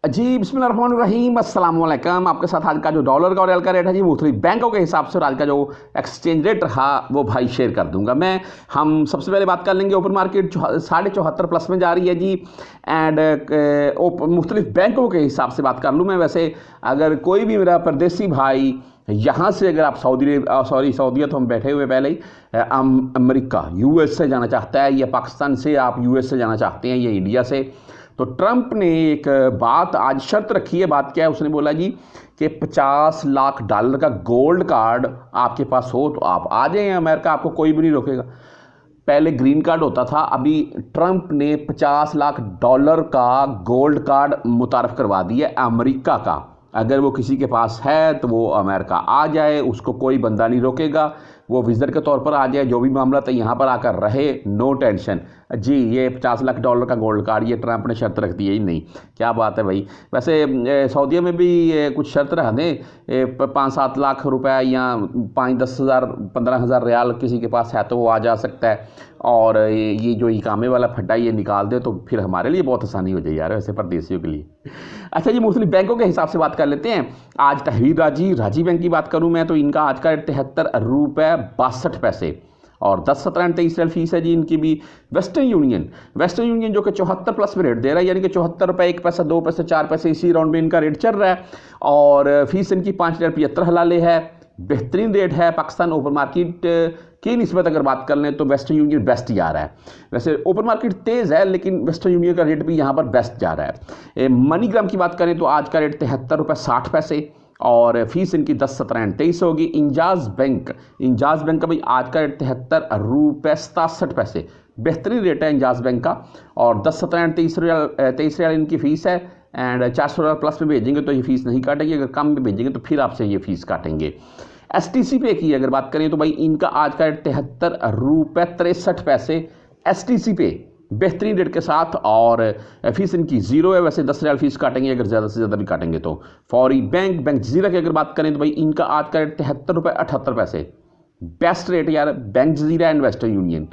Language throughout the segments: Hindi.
जी बिस्मिल्लाहिर्रहमानिर्रहीम अस्सलाम वालेकुम। आपके साथ आज का जो डॉलर का और एल का रेट है जी मुख्तलिफ बैंकों के हिसाब से और आज का जो एक्सचेंज रेट रहा वो भाई शेयर कर दूंगा मैं। हम सबसे पहले बात कर लेंगे ओपन मार्केट 74.5 प्लस में जा रही है जी। एंड मुख्तलिफ बैंकों के हिसाब से बात कर लूँ मैं। वैसे अगर कोई भी मेरा परदेसी भाई यहाँ से अगर आप सऊदीया तो हम बैठे हुए पहले ही अमेरिका यूएस से जाना चाहता है या पाकिस्तान से आप यूएस से जाना चाहते हैं या इंडिया से, तो ट्रंप ने एक बात आज शर्त रखी है। बात क्या है? उसने बोला जी कि 50 लाख डॉलर का गोल्ड कार्ड आपके पास हो तो आप आ जाएं अमेरिका, आपको कोई भी नहीं रोकेगा। पहले ग्रीन कार्ड होता था, अभी ट्रंप ने 50 लाख डॉलर का गोल्ड कार्ड मुतारफ़ करवा दिया अमेरिका का। अगर वो किसी के पास है तो वो अमेरिका आ जाए, उसको कोई बंदा नहीं रोकेगा, वो विजिटर के तौर पर आ जाए, जो भी मामला था यहाँ पर आकर रहे, नो टेंशन जी। ये 50 लाख डॉलर का गोल्ड कार्ड ये ट्रंप ने शर्त रख दी है ही नहीं। क्या बात है भाई। वैसे सऊदीया में भी कुछ शर्त रख दें, 5-7 लाख रुपए या 5-10 हज़ार 15 हज़ार रियाल किसी के पास है तो वो आ जा सकता है। और ये जो इकामे वाला फड्डा ये निकाल दे तो फिर हमारे लिए बहुत आसानी हो जाए यार, वैसे परदेशियों के लिए। अच्छा जी, मुख्तलिफ बैंकों के हिसाब से बात कर लेते हैं। आज तहवीर राजी बैंक की बात करूं मैं तो इनका आज का 73 रुपये 62 पैसे और 10, 17 एंड 23 फीस है जी इनकी भी। वेस्टर्न यूनियन जो कि 74 प्लस में रेट दे रहा है, यानी कि 74 रुपये 1 पैसा 2 पैसे 4 पैसे इसी राउंड में इनका रेट चल रहा है। और फीस इनकी 5.75 हलाले है, बेहतरीन रेट है। पाकिस्तान ओपन मार्केट की निस्बत अगर बात कर लें तो वेस्टर्न यूनियन बेस्ट ही आ रहा है। वैसे ओपन मार्केट तेज़ है लेकिन वेस्टर्न यूनियन का रेट भी यहाँ पर बेस्ट जा रहा है। मनीग्राम की बात करें तो आज का रेट 73 रुपये 60 पैसे और फीस इनकी 10, 17 एंड 23 होगी। इंजाज बैंक का भाई आज का रेट 73 रुपये 67 पैसे, बेहतरीन रेट है इंजाज बैंक का। और 10, 17 एंड 23 रियाल इनकी फ़ीस है। एंड 400 डॉलर प्लस में भेजेंगे तो ये फ़ीस नहीं काटेंगे, अगर कम में भेजेंगे तो फिर आपसे ये फ़ीस काटेंगे। STC पे की अगर बात करें तो भाई इनका आज का रेट 73 रुपये 63 पैसे STC पे, बेहतरीन रेट के साथ। और फीस इनकी 0 है, वैसे 10 रियाल फीस काटेंगे अगर ज़्यादा से ज़्यादा भी काटेंगे तो। फौरी बैंक जजीरा की अगर बात करें तो भाई इनका आज का रेट 73 रुपये 78 पैसे, बेस्ट रेट यार bank Jazeera and western union.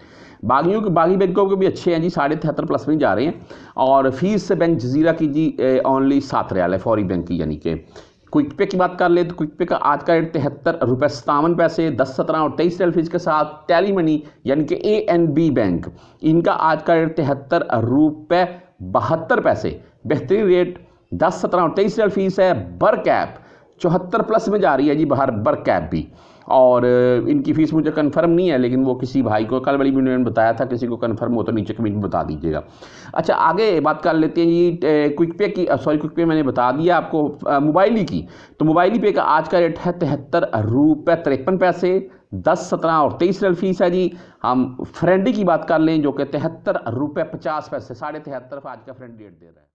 बागी बैंकों के भी अच्छे हैं जी, 73 प्लस में जा रहे हैं। और फीस से बैंक जजीरा की जी ओनली 7 रियाल है फौरी बैंक की। यानी कि क्विक पे की बात कर ले तो क्विक पे का आज का रेट 73 रुपये 57 पैसे, 10, 17 और 23 रियाल फीस के साथ। टैली मनी यानी कि ANB बैंक, इनका आज का रेट 73 रुपये 72 पैसे, बेहतरीन रेट, 10, 17 और 23 रियाल फीस है। बर कैप 74 प्लस में जा रही है जी बाहर बर कैप भी। और इनकी फ़ीस मुझे कंफर्म नहीं है लेकिन वो किसी भाई को कल वाली वीडियो में बताया था, किसी को कंफर्म हो तो नीचे कमेंट में बता दीजिएगा। अच्छा आगे बात कर लेते हैं जी क्विक पे की। क्विक पे मैंने बता दिया आपको मोबाइली की, तो मोबाइली पे का आज का रेट है 73 रुपये 53 पैसे, 10, 17 और 23 रियाल फीस है जी। हम फ्रेंडी की बात कर लें जो कि 73 रुपये 50 पैसे, 73.5 आज का फ्रेंड रेट दे रहा है।